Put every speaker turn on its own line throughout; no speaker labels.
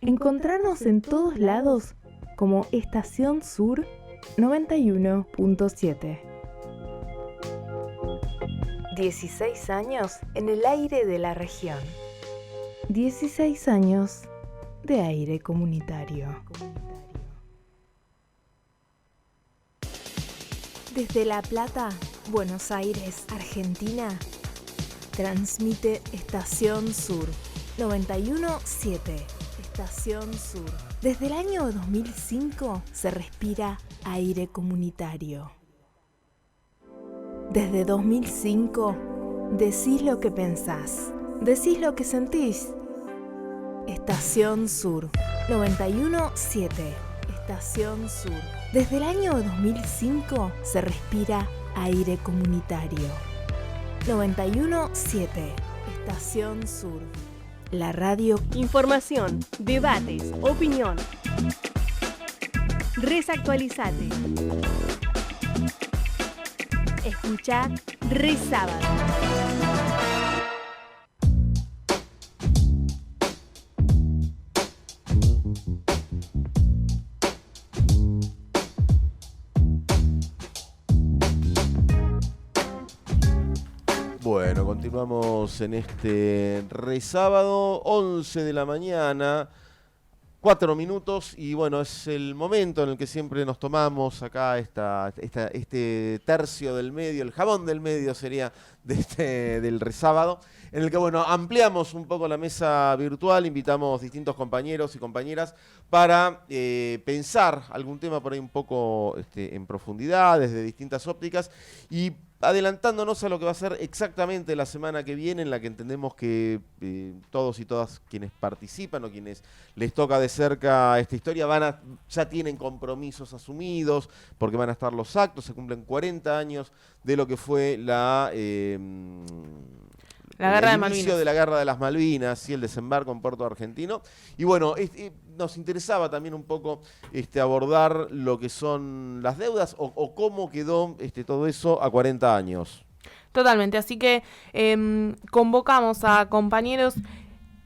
Encontrarnos en todos lados como Estación Sur 91.7. 16 años en el aire de la región. 16 años de aire comunitario. Desde La Plata, Buenos Aires, Argentina, transmite Estación Sur 91.7. Estación Sur. Desde el año 2005 se respira aire comunitario. Desde 2005 decís lo que pensás, decís lo que sentís. Estación Sur 91.7. Estación Sur. Desde el año 2005 se respira aire comunitario. 91.7. Estación Sur. La radio.
Información, debates, opinión. Resactualizate. Escuchá Resábado.
Bueno, continuamos en este resábado, 11 de la mañana, 4 minutos, y bueno, es el momento en el que siempre nos tomamos acá este tercio del medio, el jabón del medio sería del resábado, en el que bueno, ampliamos un poco la mesa virtual, invitamos distintos compañeros y compañeras para pensar algún tema por ahí un poco en profundidad, desde distintas ópticas, y adelantándonos a lo que va a ser exactamente la semana que viene, en la que entendemos que todos y todas quienes participan o quienes les toca de cerca esta historia ya tienen compromisos asumidos, porque van a estar los actos, se cumplen 40 años de lo que fue
La Guerra de Malvinas.
Inicio de la Guerra de las Malvinas y el desembarco en Puerto Argentino. Y bueno, nos interesaba también un poco abordar lo que son las deudas o cómo quedó todo eso a 40 años.
Totalmente, así que convocamos a compañeros.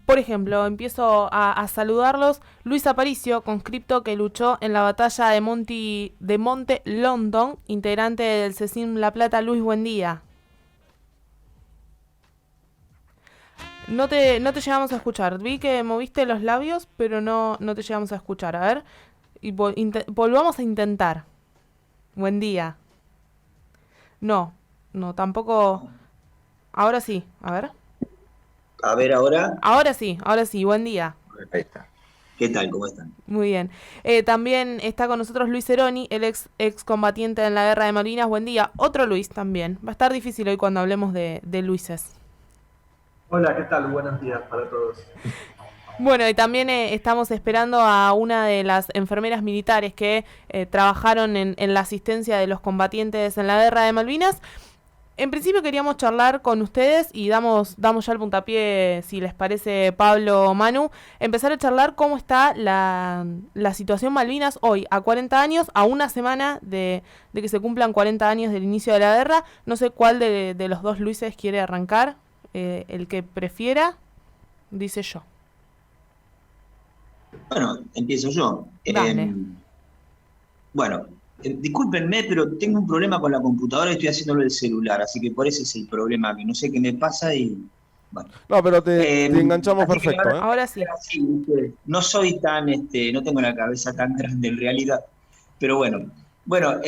Por ejemplo, empiezo a saludarlos. Luis Aparicio, conscripto que luchó en la batalla de Monte London, integrante del CECIM La Plata. Luis, buen día. No te llegamos a escuchar. Vi que moviste los labios, pero no te llegamos a escuchar. A ver, y volvamos a intentar. Buen día. No, tampoco. Ahora sí, a ver.
A ver, ahora.
Ahora sí, buen día.
Ahí está. ¿Qué tal? ¿Cómo están?
Muy bien. También está con nosotros Luis Ceroni, el ex combatiente en la Guerra de Malvinas. Buen día. Otro Luis también. Va a estar difícil hoy cuando hablemos de Luises.
Hola, ¿qué tal? Buenos días para todos.
Bueno, y también estamos esperando a una de las enfermeras militares que trabajaron en la asistencia de los combatientes en la Guerra de Malvinas. En principio queríamos charlar con ustedes y damos ya el puntapié, si les parece, Pablo o Manu, empezar a charlar cómo está la situación Malvinas hoy, a 40 años, a una semana de que se cumplan 40 años del inicio de la guerra. No sé cuál de los dos Luises quiere arrancar. El que prefiera, dice yo.
Bueno, empiezo yo.
Dale.
Bueno, discúlpenme, pero tengo un problema con la computadora y estoy haciéndolo del celular, así que por ese es el problema, que no sé qué me pasa y... Bueno.
No, pero te enganchamos perfecto.
Ahora sí.
No soy tan, no tengo la cabeza tan grande en realidad, pero bueno. Bueno,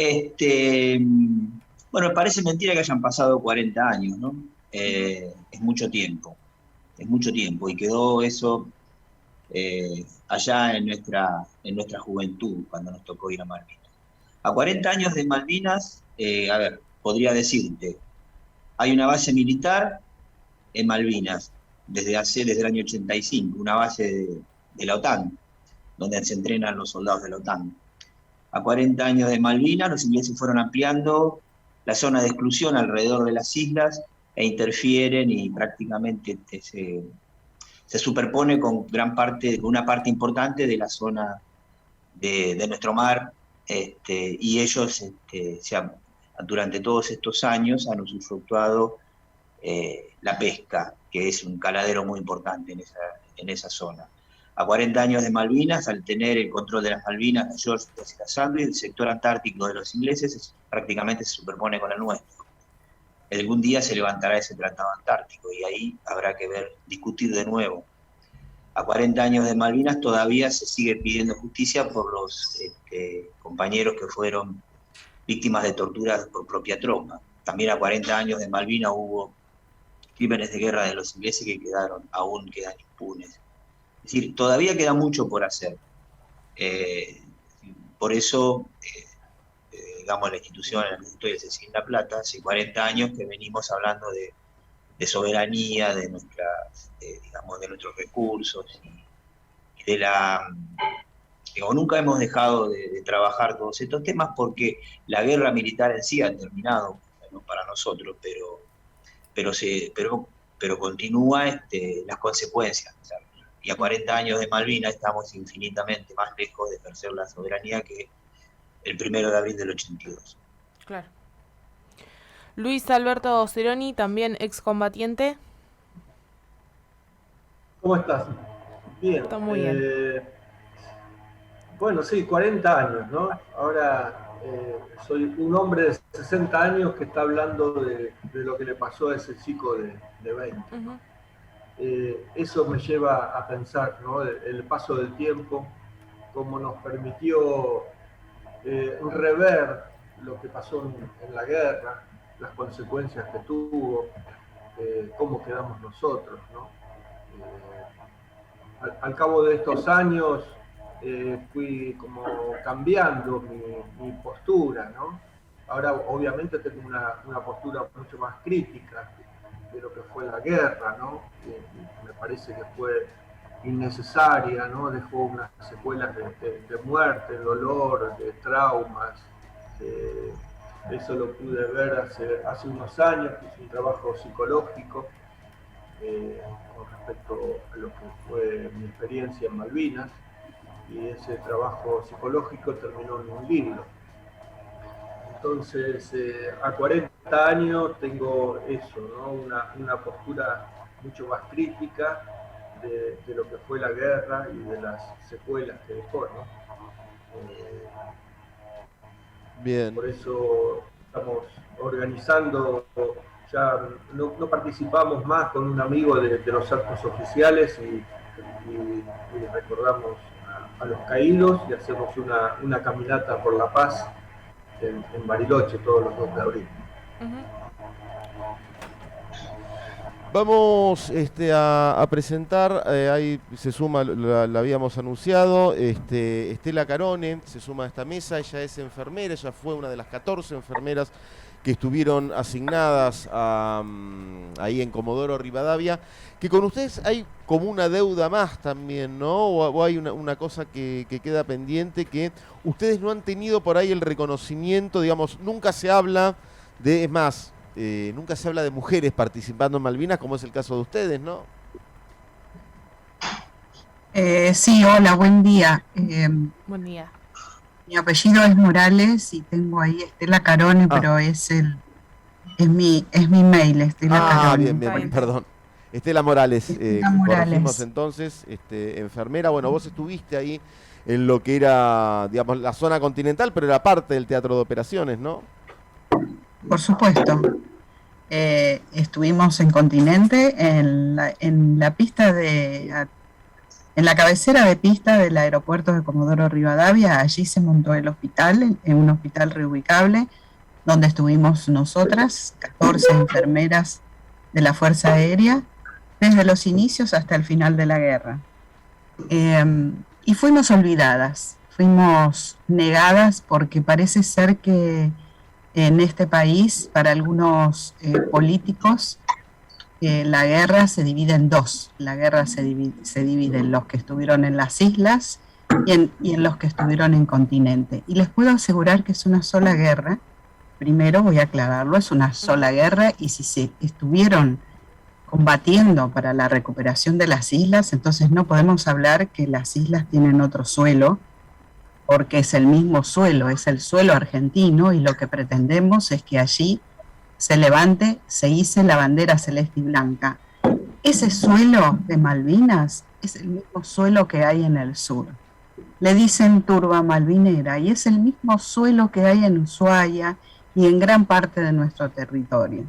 parece mentira que hayan pasado 40 años, ¿no? Es mucho tiempo, y quedó eso allá en nuestra juventud, cuando nos tocó ir a Malvinas. A 40 años de Malvinas, podría decirte, hay una base militar en Malvinas, desde el año 85, una base de la OTAN, donde se entrenan los soldados de la OTAN. A 40 años de Malvinas, los ingleses fueron ampliando la zona de exclusión alrededor de las islas, e interfieren y prácticamente se superpone con una parte importante de la zona de nuestro mar, y ellos durante todos estos años han usufructuado la pesca, que es un caladero muy importante en esa zona. A 40 años de Malvinas, al tener el control de las Malvinas, las Georgias y las Sandwich, el sector antártico de los ingleses prácticamente se superpone con el nuestro. Algún día se levantará ese tratado antártico y ahí habrá que discutir de nuevo. A 40 años de Malvinas todavía se sigue pidiendo justicia por los compañeros que fueron víctimas de torturas por propia tropa. También a 40 años de Malvinas hubo crímenes de guerra de los ingleses que aún quedan impunes. Es decir, todavía queda mucho por hacer. Por eso, digamos, la institución en la que estoy, es decir, La Plata, hace 40 años que venimos hablando de soberanía, de nuestros recursos y de la... nunca hemos dejado de trabajar todos estos temas porque la guerra militar en sí ha terminado, no para nosotros, pero continúa las consecuencias. O sea, y a 40 años de Malvinas estamos infinitamente más lejos de ejercer la soberanía que el 1 de abril del 82.
Claro. Luis Alberto Ceroni, también excombatiente.
¿Cómo estás? Bien.
Está muy bien.
Bueno, sí, 40 años, ¿no? Ahora soy un hombre de 60 años que está hablando de lo que le pasó a ese chico de 20.
Uh-huh.
Eso me lleva a pensar, ¿no? El paso del tiempo, cómo nos permitió rever lo que pasó en la guerra, las consecuencias que tuvo, cómo quedamos nosotros, ¿no? Al cabo de estos años fui como cambiando mi postura, ¿no? Ahora obviamente tengo una postura mucho más crítica de lo que fue la guerra, ¿no? Me parece que fue innecesaria, ¿no? Dejó unas secuelas de muerte, dolor, de traumas. Eso lo pude ver hace unos años, que hice un trabajo psicológico con respecto a lo que fue mi experiencia en Malvinas, y ese trabajo psicológico terminó en un libro. Entonces, a 40 años tengo eso, ¿no? Una postura mucho más crítica de lo que fue la guerra y de las secuelas que dejó, ¿no?
Bien.
Por eso estamos organizando, ya no participamos más con un amigo de los actos oficiales y recordamos a los caídos y hacemos una caminata por la paz en Bariloche todos los 2 de abril.
Uh-huh.
Vamos a presentar, ahí se suma, la habíamos anunciado, Estela Carone se suma a esta mesa. Ella es enfermera, ella fue una de las 14 enfermeras que estuvieron asignadas ahí en Comodoro Rivadavia, que con ustedes hay como una deuda más también, ¿no? O hay una cosa que queda pendiente, que ustedes no han tenido por ahí el reconocimiento, digamos, nunca se habla de, es más, nunca se habla de mujeres participando en Malvinas, como es el caso de ustedes, ¿no?
Sí, hola, buen día.
Buen día.
Mi apellido es Morales y tengo ahí Estela Carone, pero es mi mail, Estela Carone.
Bien, perdón. Estela Morales, corregimos entonces, enfermera. Bueno, vos estuviste ahí en lo que era, digamos, la zona continental, pero era parte del teatro de operaciones, ¿no?
Por supuesto. Estuvimos en Continente, en la pista en la cabecera de pista del aeropuerto de Comodoro Rivadavia. Allí se montó el hospital, en un hospital reubicable, donde estuvimos nosotras, 14 enfermeras de la Fuerza Aérea, desde los inicios hasta el final de la guerra. Y fuimos olvidadas, fuimos negadas, porque parece ser que en este país, para algunos políticos, la guerra se divide en dos. La guerra se divide en los que estuvieron en las islas y en los que estuvieron en Continente. Y les puedo asegurar que es una sola guerra. Primero voy a aclararlo, es una sola guerra, y si se estuvieron combatiendo para la recuperación de las islas, entonces no podemos hablar que las islas tienen otro suelo, porque es el mismo suelo, es el suelo argentino, y lo que pretendemos es que allí se hice la bandera celeste y blanca. Ese suelo de Malvinas es el mismo suelo que hay en el sur. Le dicen turba malvinera y es el mismo suelo que hay en Ushuaia y en gran parte de nuestro territorio.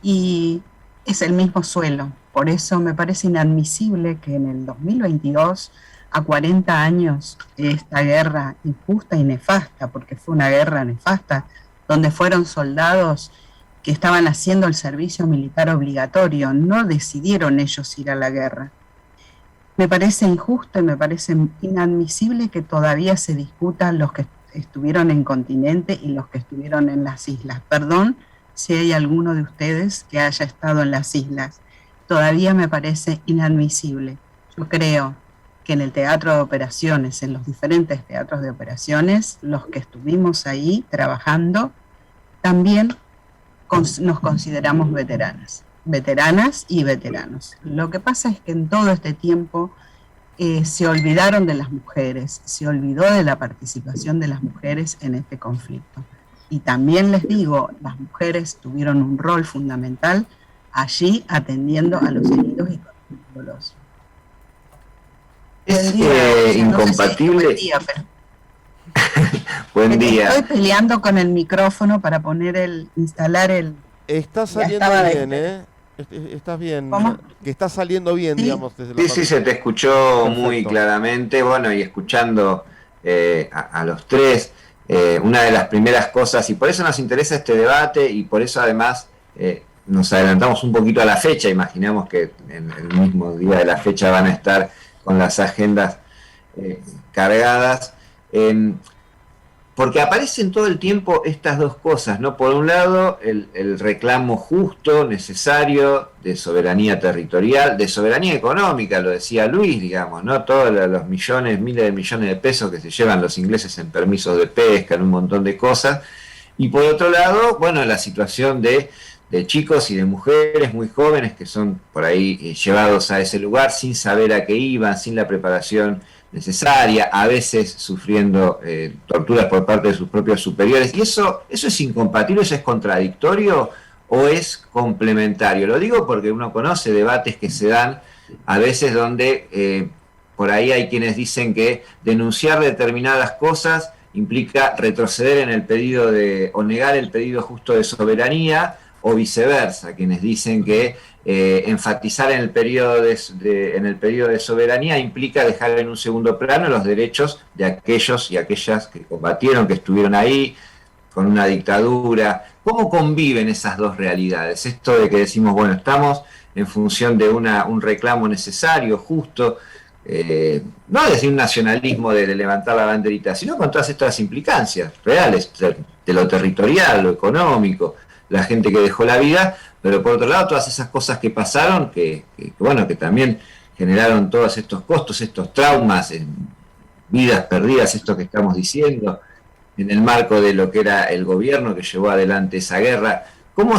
Y es el mismo suelo. Por eso me parece inadmisible que en el 2022, a 40 años de esta guerra injusta y nefasta, porque fue una guerra nefasta, donde fueron soldados que estaban haciendo el servicio militar obligatorio, no decidieron ellos ir a la guerra. Me parece injusto y me parece inadmisible que todavía se discutan los que estuvieron en continente y los que estuvieron en las islas. Perdón si hay alguno de ustedes que haya estado en las islas. Todavía me parece inadmisible. Yo creo que en el teatro de operaciones, en los diferentes teatros de operaciones, los que estuvimos ahí trabajando, también nos consideramos veteranas y veteranos. Lo que pasa es que en todo este tiempo se olvidaron de las mujeres, se olvidó de la participación de las mujeres en este conflicto. Y también les digo, las mujeres tuvieron un rol fundamental allí atendiendo a los heridos y controlándolos.
Es incompatible.
Buen día, pero
buen día.
Estoy peleando con el micrófono para instalar el...
Está saliendo bien, Estás bien.
¿Cómo?
Que está saliendo bien,
¿Sí?
digamos. Desde
Sí, sí, se te escuchó muy
Perfecto.
claramente. Bueno, y escuchando a los tres, una de las primeras cosas, y por eso nos interesa este debate, y por eso además nos adelantamos un poquito a la fecha. Imaginamos que en el mismo día de la fecha van a estar con las agendas cargadas. Porque aparecen todo el tiempo estas dos cosas, ¿no? Por un lado, el reclamo justo, necesario, de soberanía territorial, de soberanía económica, lo decía Luis, digamos, ¿no? Todos los millones, miles de millones de pesos que se llevan los ingleses en permisos de pesca, en un montón de cosas. Y por otro lado, bueno, la situación de chicos y de mujeres muy jóvenes que son por ahí llevados a ese lugar sin saber a qué iban, sin la preparación necesaria, a veces sufriendo torturas por parte de sus propios superiores. ¿Y eso es incompatible, eso es contradictorio o es complementario? Lo digo porque uno conoce debates que se dan a veces donde por ahí hay quienes dicen que denunciar determinadas cosas implica retroceder en el pedido o negar el pedido justo de soberanía, o viceversa, quienes dicen que enfatizar en el periodo de soberanía implica dejar en un segundo plano los derechos de aquellos y aquellas que combatieron, que estuvieron ahí con una dictadura. ¿Cómo conviven esas dos realidades? Esto de que decimos, bueno, estamos en función de un reclamo necesario, justo, no desde un nacionalismo de levantar la banderita, sino con todas estas implicancias reales de lo territorial, lo económico, la gente que dejó la vida, pero por otro lado todas esas cosas que pasaron, que también generaron todos estos costos, estos traumas, vidas perdidas, esto que estamos diciendo, en el marco de lo que era el gobierno que llevó adelante esa guerra. ¿Cómo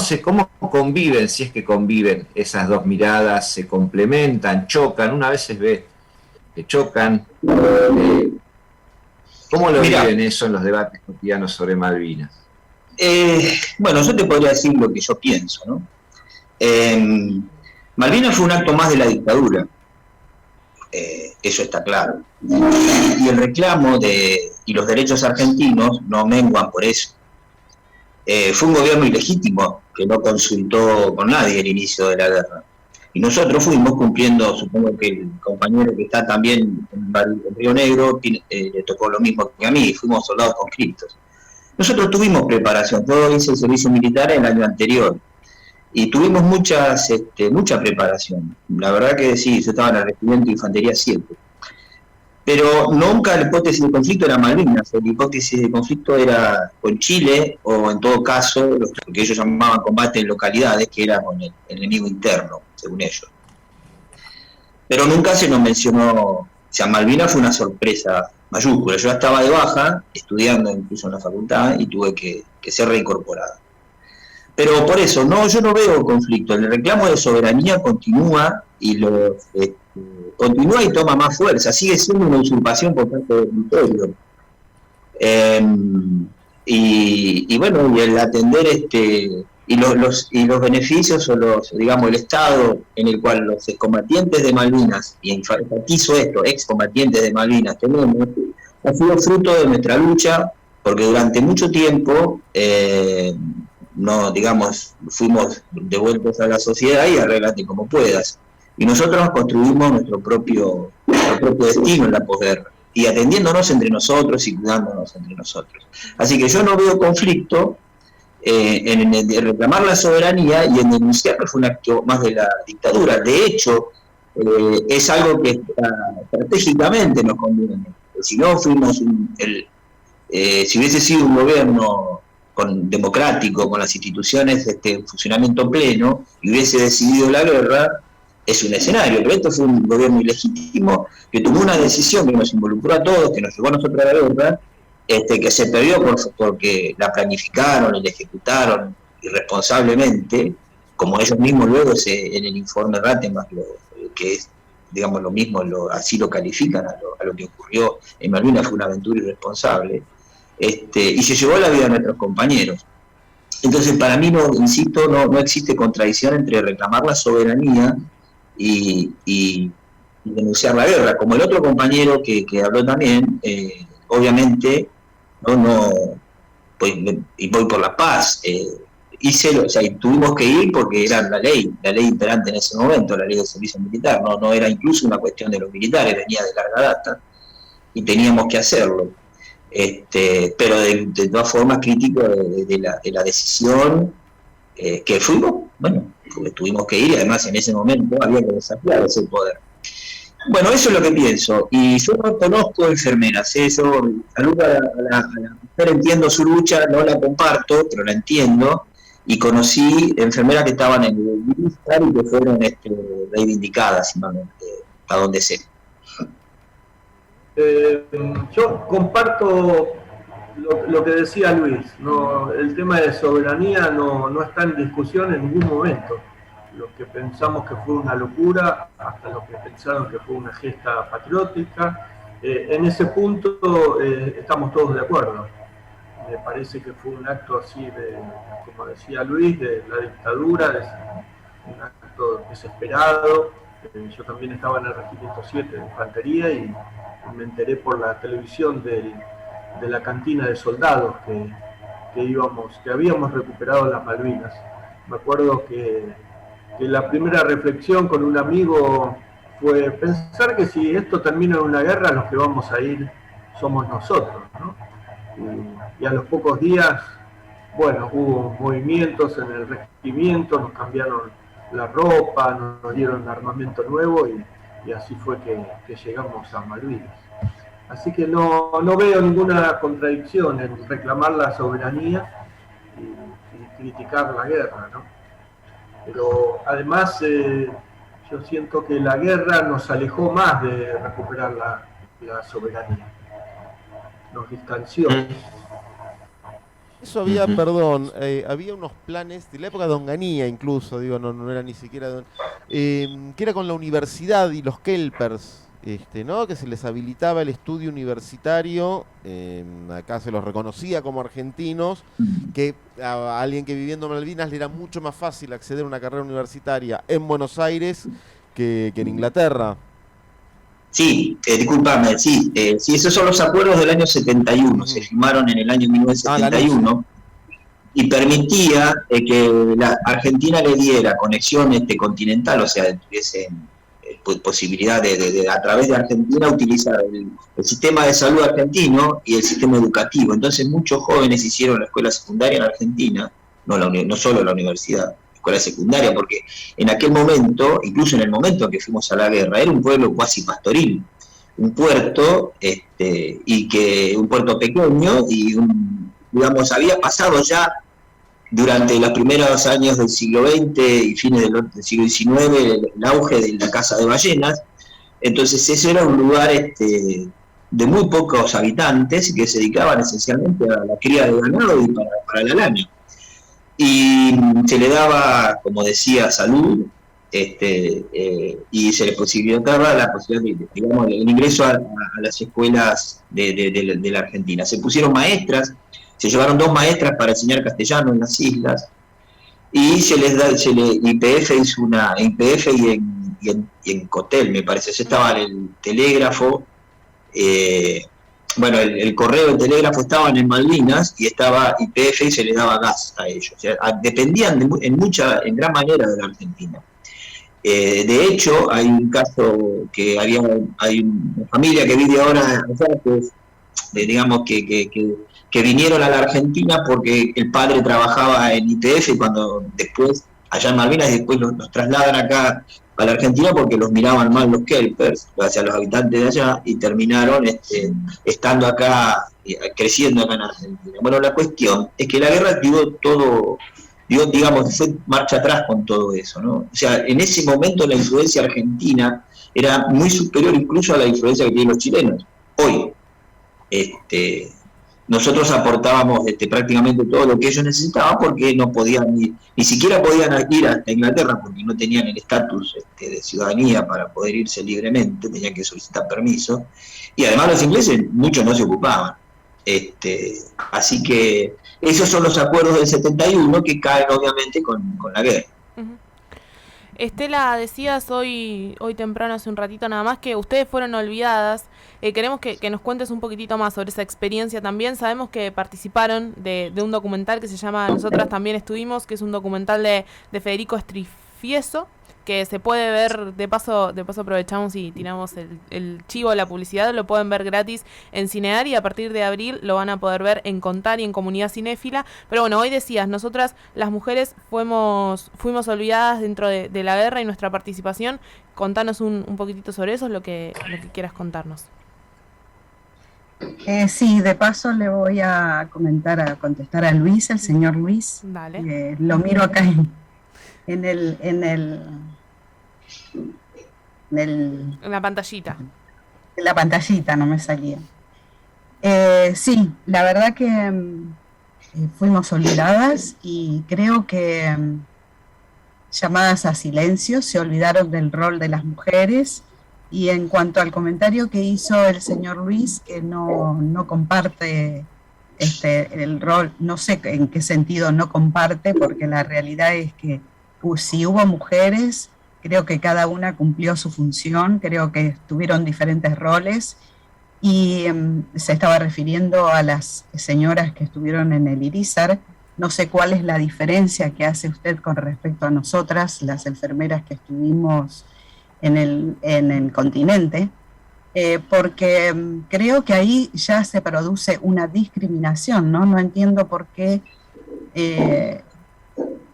conviven, si es que conviven, esas dos miradas? ¿Se complementan, chocan? Una vez se ve que chocan. ¿Cómo lo viven eso en los debates cotidianos sobre Malvinas?
Bueno, yo te podría decir lo que yo pienso, ¿no? Malvinas fue un acto más de la dictadura, eso está claro. Y el reclamo y los derechos argentinos no menguan por eso. Fue un gobierno ilegítimo que no consultó con nadie el inicio de la guerra. Y nosotros fuimos cumpliendo, supongo que el compañero que está también en Río Negro le tocó lo mismo que a mí, fuimos soldados conscriptos. Nosotros tuvimos preparación, yo hice el servicio militar el año anterior y tuvimos mucha preparación. La verdad que sí, yo estaba en el regimiento de Infantería 7. Pero nunca la hipótesis de conflicto era Malvinas, la hipótesis de conflicto era con Chile o en todo caso lo que ellos llamaban combate en localidades, que era con el enemigo interno, según ellos. Pero nunca se nos mencionó, o sea, Malvinas fue una sorpresa mayúscula. Yo estaba de baja, estudiando incluso en la facultad, y tuve que ser reincorporado. Pero por eso, yo no veo conflicto. El reclamo de soberanía continúa y continúa y toma más fuerza. Sigue siendo una usurpación por parte del imperio. Y bueno, y el atender y los beneficios o digamos, el estado en el cual los excombatientes de Malvinas, y enfatizo esto, excombatientes de Malvinas tenemos, ha sido fruto de nuestra lucha, porque durante mucho tiempo no, digamos, fuimos devueltos a la sociedad y arréglate como puedas. Y nosotros construimos nuestro propio destino en la posguerra, y atendiéndonos entre nosotros y cuidándonos entre nosotros. Así que yo no veo conflicto en reclamar la soberanía y en denunciar que fue un acto más de la dictadura. De hecho, es algo que estratégicamente nos conviene. Si no fuimos si hubiese sido un gobierno democrático, con las instituciones en funcionamiento pleno, y hubiese decidido la guerra, es un escenario, pero esto fue un gobierno ilegítimo que tomó una decisión que nos involucró a todos, que nos llevó a nosotros a la guerra, que se perdió porque la planificaron y la ejecutaron irresponsablemente, como ellos mismos luego en el informe Rattenbach, que es, digamos, lo mismo, así lo califican a lo que ocurrió en Malvinas, fue una aventura irresponsable, y se llevó la vida de nuestros compañeros. Entonces, para mí, insisto, no existe contradicción entre reclamar la soberanía y denunciar la guerra. Como el otro compañero que habló también, obviamente, y voy por la paz, y tuvimos que ir porque era la ley imperante en ese momento, la ley del servicio militar, no era incluso una cuestión de los militares, venía de larga data, y teníamos que hacerlo. Pero de todas formas crítico de la decisión que fuimos, bueno, porque tuvimos que ir, y además en ese momento había que desafiar ese poder. Bueno, eso es lo que pienso, y yo no conozco enfermeras, yo saludo a la mujer, entiendo su lucha, no la comparto, pero la entiendo, y conocí enfermeras que estaban en el militar y que fueron reivindicadas, a donde sé.
Yo comparto lo que decía Luis, el tema de soberanía no está en discusión en ningún momento. Los que pensamos que fue una locura, hasta los que pensaron que fue una gesta patriótica, en ese punto estamos todos de acuerdo. Me parece que fue un acto así como decía Luis, de la dictadura, un acto desesperado. Yo también estaba en el Regimiento 7 de Infantería y me enteré por la televisión de la cantina de soldados que habíamos recuperado las Malvinas. Me acuerdo que la primera reflexión con un amigo fue pensar que si esto termina en una guerra, los que vamos a ir somos nosotros, ¿no? Y a los pocos días, bueno, hubo movimientos en el regimiento, nos cambiaron la ropa, nos dieron armamento nuevo y así fue que llegamos a Malvinas. Así que no veo ninguna contradicción en reclamar la soberanía y criticar la guerra, ¿no? Pero además yo siento que la guerra nos alejó más de recuperar la soberanía, nos distanció.
Eso había, perdón, había unos planes de la época de Onganía incluso, digo, no era ni siquiera que era con la universidad y los Kelpers, ¿no? Que se les habilitaba el estudio universitario, acá se los reconocía como argentinos, que a alguien que viviendo en Malvinas le era mucho más fácil acceder a una carrera universitaria en Buenos Aires que en Inglaterra.
Sí, discúlpame, sí, esos son los acuerdos del año 71, se firmaron en el año 1971, y permitía que la Argentina le diera conexión continental, o sea, tuviese posibilidad de a través de Argentina utilizar el sistema de salud argentino y el sistema educativo. Entonces muchos jóvenes hicieron la escuela secundaria en Argentina, no solo la universidad, escuela secundaria, porque en aquel momento, incluso en el momento que fuimos a la guerra, era un pueblo cuasi pastoril, un puerto, un puerto pequeño, y digamos, había pasado ya durante los primeros años del siglo XX y fines del siglo XIX el auge de la caza de ballenas. Entonces ese era un lugar de muy pocos habitantes que se dedicaban esencialmente a la cría de ganado y para la lana. Y se le daba, como decía, salud, y se le posibilitaba la posibilidad de, digamos, el ingreso a las escuelas de la Argentina. Se pusieron maestras, se llevaron 2 maestras para enseñar castellano en las islas, y YPF hizo en YPF y en Cotel, me parece, yo estaba en el telégrafo, bueno, el correo, el telégrafo estaban en Malvinas y estaba YPF y se les daba gas a ellos. O sea, dependían en gran manera de la Argentina. De hecho, hay un caso que hay una familia que vive ahora, digamos que vinieron a la Argentina porque el padre trabajaba en YPF y cuando después, allá en Malvinas, y después los trasladan acá a la Argentina porque los miraban mal los kelpers, o sea, los habitantes de allá, y terminaron estando acá, creciendo acá en Argentina. Bueno, la cuestión es que la guerra digamos, fue marcha atrás con todo eso, ¿no? O sea, en ese momento la influencia argentina era muy superior incluso a la influencia que tienen los chilenos. Hoy, nosotros aportábamos prácticamente todo lo que ellos necesitaban porque no podían ni siquiera podían ir hasta Inglaterra porque no tenían el estatus de ciudadanía para poder irse libremente, tenían que solicitar permiso, y además los ingleses muchos no se ocupaban. Así que esos son los acuerdos del 71 que caen obviamente con la guerra.
Uh-huh. Estela, decías hoy temprano, hace un ratito nada más, que ustedes fueron olvidadas. Queremos que nos cuentes un poquitito más sobre esa experiencia también. Sabemos que participaron de un documental que se llama Nosotras también estuvimos, que es un documental de Federico Strifieso, que se puede ver, de paso aprovechamos y tiramos el chivo de la publicidad, lo pueden ver gratis en Cinear y a partir de abril lo van a poder ver en Contar y en Comunidad Cinéfila. Pero bueno, hoy decías, nosotras las mujeres fuimos olvidadas dentro de la guerra y nuestra participación. Contanos un poquitito sobre eso, lo que quieras contarnos.
Sí, de paso le voy a contestar a Luis, el señor Luis.
Dale.
Lo miro acá en
la pantallita.
En la pantallita, no me salía. Sí, la verdad que fuimos olvidadas y creo que llamadas a silencio, se olvidaron del rol de las mujeres. Y en cuanto al comentario que hizo el señor Luis, que no comparte el rol, no sé en qué sentido no comparte, porque la realidad es que si hubo mujeres, creo que cada una cumplió su función, creo que tuvieron diferentes roles, y se estaba refiriendo a las señoras que estuvieron en el Irizar. No sé cuál es la diferencia que hace usted con respecto a nosotras, las enfermeras que estuvimos en el continente, porque creo que ahí ya se produce una discriminación, ¿no? No entiendo por qué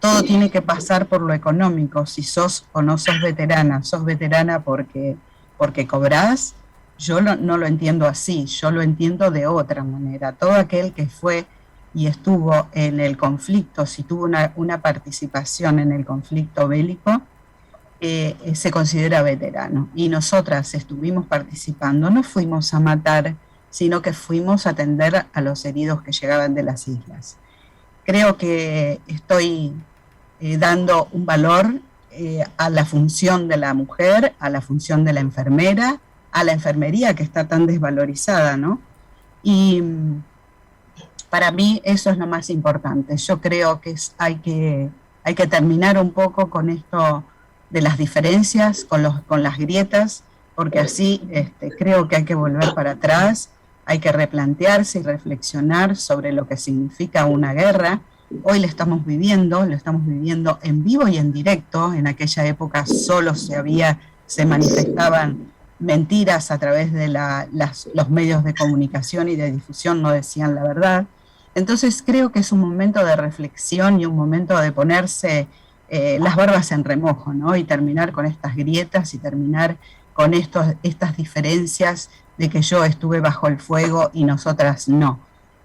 todo tiene que pasar por lo económico, si sos o no sos veterana porque cobrás. Yo no lo entiendo así, yo lo entiendo de otra manera. Todo aquel que fue y estuvo en el conflicto, si tuvo una participación en el conflicto bélico, se considera veterano. Y nosotras estuvimos participando, no fuimos a matar, sino que fuimos a atender a los heridos que llegaban de las islas. Creo que estoy dando un valor a la función de la mujer, a la función de la enfermera, a la enfermería que está tan desvalorizada, ¿no? Y para mí eso es lo más importante. Yo creo que hay que terminar un poco con esto de las diferencias, con las grietas, porque así creo que hay que volver para atrás, hay que replantearse y reflexionar sobre lo que significa una guerra. Hoy lo estamos viviendo en vivo y en directo. En aquella época solo se manifestaban mentiras a través de los medios de comunicación y de difusión, no decían la verdad. Entonces creo que es un momento de reflexión y un momento de ponerse las barbas en remojo, ¿no? Y terminar con estas grietas y terminar con estas diferencias de que yo estuve bajo el fuego y nosotras no.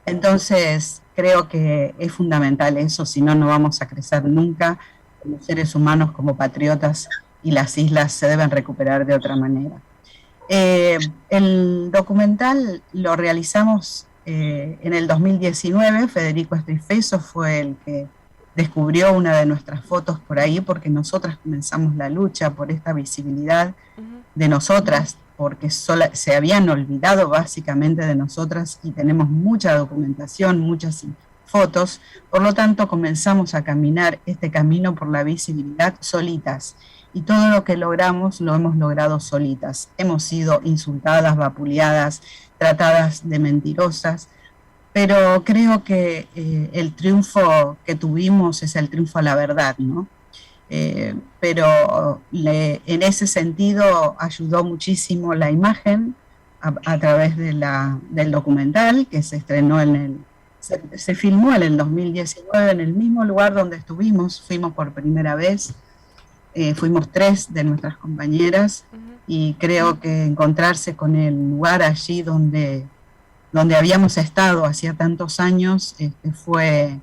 Entonces creo que es fundamental eso, si no, no vamos a crecer nunca como seres humanos, como patriotas, y las islas se deben recuperar de otra manera. El documental lo realizamos en el 2019, Federico Strifieso fue el que descubrió una de nuestras fotos por ahí, porque nosotras comenzamos la lucha por esta visibilidad de nosotras, porque se habían olvidado básicamente de nosotras, y tenemos mucha documentación, muchas fotos, por lo tanto comenzamos a caminar este camino por la visibilidad solitas. Y todo lo que logramos lo hemos logrado solitas. Hemos sido insultadas, vapuleadas, tratadas de mentirosas, pero creo que el triunfo que tuvimos es el triunfo a la verdad, ¿no? Pero en ese sentido ayudó muchísimo la imagen a través del documental que se estrenó se filmó en el 2019 en el mismo lugar donde estuvimos, fuimos por primera vez. Fuimos 3 de nuestras compañeras y creo que encontrarse con el lugar allí donde habíamos estado hacía tantos años, fue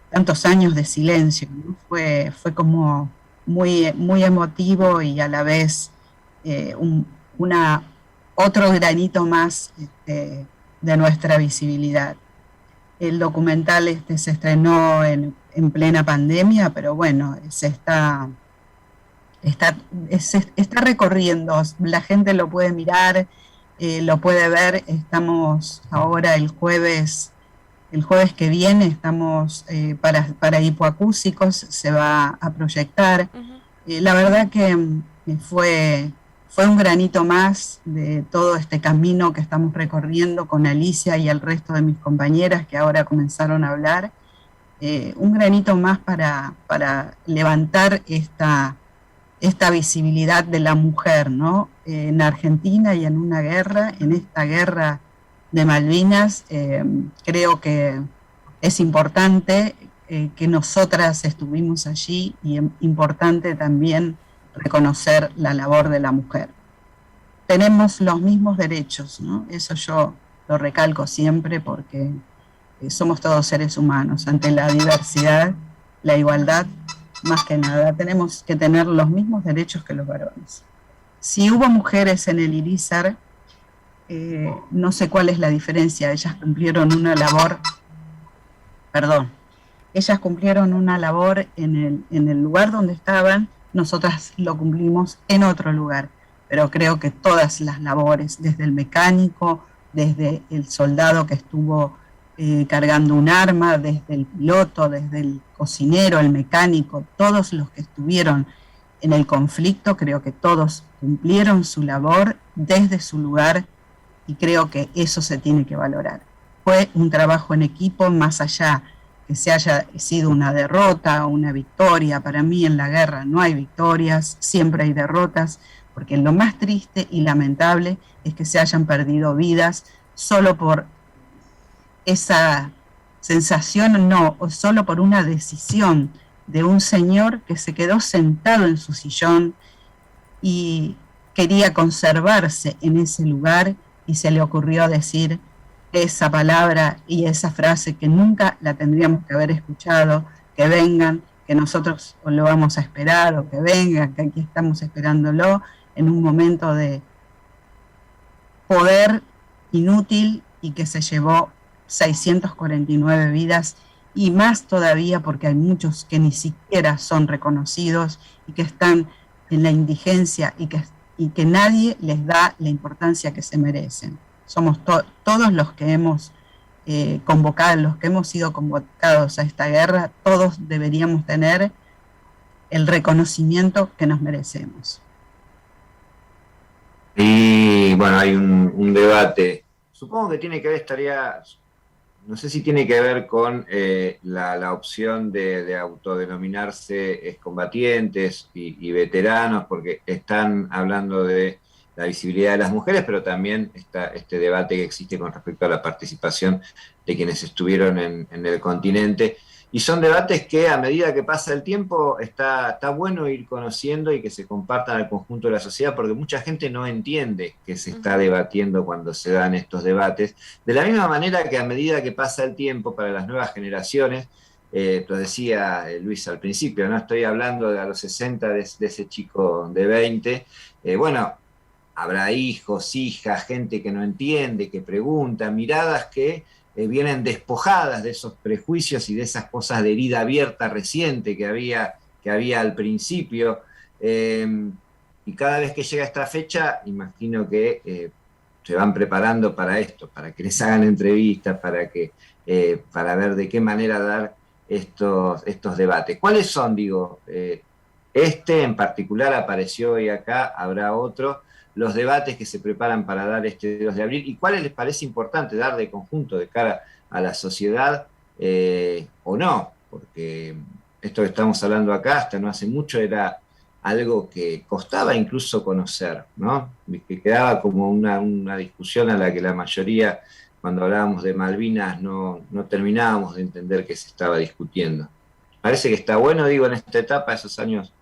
tantos años de silencio, ¿no? Fue como muy, muy emotivo y a la vez otro granito más de nuestra visibilidad. El documental se estrenó en plena pandemia, pero bueno, se está recorriendo, la gente lo puede mirar, lo puede ver. Estamos ahora el jueves que viene, estamos para hipoacúsicos, se va a proyectar. La verdad que fue un granito más de todo este camino que estamos recorriendo con Alicia y el resto de mis compañeras que ahora comenzaron a hablar. Un granito más para levantar esta visibilidad de la mujer, ¿no? En Argentina y en una guerra, en esta guerra de Malvinas, creo que es importante que nosotras estuvimos allí y es importante también reconocer la labor de la mujer. Tenemos los mismos derechos, ¿no? Eso yo lo recalco siempre porque somos todos seres humanos. Ante la diversidad, la igualdad, más que nada, tenemos que tener los mismos derechos que los varones. Si hubo mujeres en el Irizar, no sé cuál es la diferencia. Ellas cumplieron una labor en el lugar donde estaban, nosotras lo cumplimos en otro lugar. Pero creo que todas las labores, desde el mecánico, desde el soldado que estuvo cargando un arma, desde el piloto, desde el cocinero, el mecánico, todos los que estuvieron en el conflicto, creo que todos cumplieron su labor desde su lugar y creo que eso se tiene que valorar. Fue un trabajo en equipo, más allá que se haya sido una derrota o una victoria. Para mí en la guerra no hay victorias, siempre hay derrotas, porque lo más triste y lamentable es que se hayan perdido vidas solo por esa sensación, no, o solo por una decisión de un señor que se quedó sentado en su sillón y quería conservarse en ese lugar y se le ocurrió decir esa palabra y esa frase que nunca la tendríamos que haber escuchado, que vengan, que nosotros lo vamos a esperar, o que vengan, que aquí estamos esperándolo, en un momento de poder inútil y que se llevó 649 vidas y más todavía porque hay muchos que ni siquiera son reconocidos y que están en la indigencia y que nadie les da la importancia que se merecen. Somos todos los que hemos convocado, los que hemos sido convocados a esta guerra, todos deberíamos tener el reconocimiento que nos merecemos.
Y bueno, hay un debate, supongo que tiene que ver, no sé si tiene que ver con la opción de autodenominarse excombatientes y veteranos, porque están hablando de la visibilidad de las mujeres, pero también está este debate que existe con respecto a la participación de quienes estuvieron en el continente. Y son debates que a medida que pasa el tiempo está bueno ir conociendo y que se compartan al conjunto de la sociedad, porque mucha gente no entiende que se está debatiendo cuando se dan estos debates. De la misma manera que a medida que pasa el tiempo para las nuevas generaciones, lo decía Luis al principio, no estoy hablando de a los 60 de ese chico de 20, bueno, habrá hijos, hijas, gente que no entiende, que pregunta, miradas que vienen despojadas de esos prejuicios y de esas cosas de herida abierta reciente que había al principio. Y cada vez que llega esta fecha, imagino que se van preparando para esto, para que les hagan entrevistas, para ver de qué manera dar estos debates. ¿Cuáles son, digo, este en particular apareció hoy acá, habrá otro, los debates que se preparan para dar este 2 de abril, y cuáles les parece importante dar de conjunto de cara a la sociedad o no? Porque esto que estamos hablando acá hasta no hace mucho era algo que costaba incluso conocer, ¿no? Que quedaba como una discusión a la que la mayoría, cuando hablábamos de Malvinas, no terminábamos de entender qué se estaba discutiendo. Parece que está bueno, digo, en esta etapa, esos años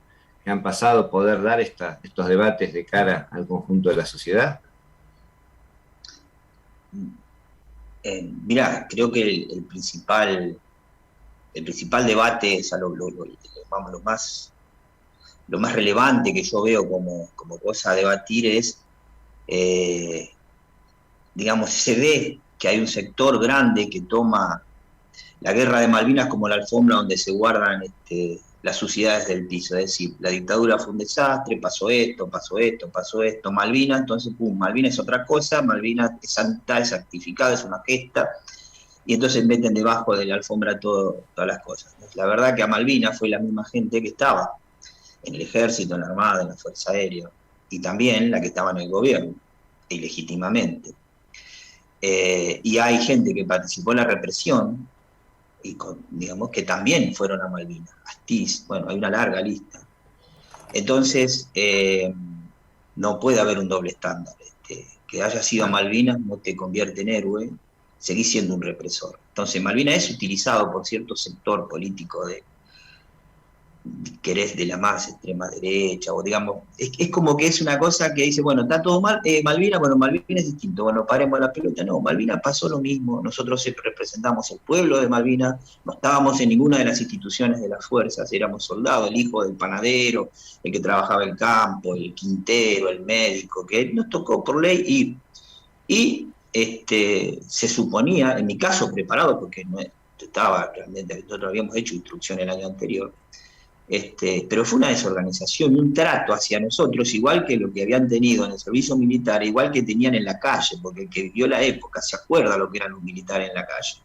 que han pasado, poder dar estos debates de cara al conjunto de la sociedad.
Mirá, creo que el principal debate, o sea, lo más relevante que yo veo como cosa a debatir es, digamos, se ve que hay un sector grande que toma la guerra de Malvinas como la alfombra donde se guardan las suciedades del piso, es decir, la dictadura fue un desastre, pasó esto, Malvinas, entonces, pum, Malvinas es otra cosa, Malvinas es santa, es santificada, es una gesta, y entonces meten debajo de la alfombra todas las cosas. La verdad que a Malvinas fue la misma gente que estaba en el ejército, en la armada, en la fuerza aérea, y también la que estaba en el gobierno, ilegítimamente. Y hay gente que participó en la represión, y digamos que también fueron a Malvinas, Astiz, bueno, hay una larga lista. Entonces, no puede haber un doble estándar. Que haya sido a Malvinas no te convierte en héroe, seguís siendo un represor. Entonces, Malvinas es utilizado por cierto sector político querés de la más extrema derecha, o digamos, es como que es una cosa que dice, bueno, está todo mal, Malvinas, bueno, Malvinas es distinto, bueno, paremos la pelota. No, Malvinas pasó lo mismo, nosotros representamos el pueblo de Malvinas, no estábamos en ninguna de las instituciones de las fuerzas, éramos soldados, el hijo del panadero, el que trabajaba el campo, el quintero, el médico, que nos tocó por ley se suponía, en mi caso preparado, porque no estaba realmente, nosotros habíamos hecho instrucción el año anterior, pero fue una desorganización y un trato hacia nosotros, igual que lo que habían tenido en el servicio militar, igual que tenían en la calle, porque el que vivió la época se acuerda lo que eran los militares en la calle.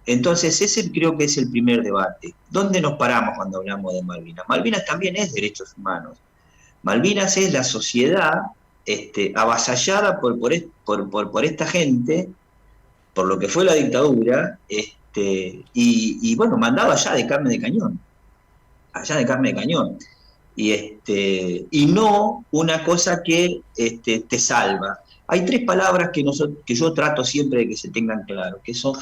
Entonces ese creo que es el primer debate. ¿Dónde nos paramos cuando hablamos de Malvinas? Malvinas también es derechos humanos. Malvinas es la sociedad avasallada por esta gente, por lo que fue la dictadura, y bueno, mandado allá de carne de cañón, y no una cosa que te salva. Hay tres palabras que yo trato siempre de que se tengan claro, que son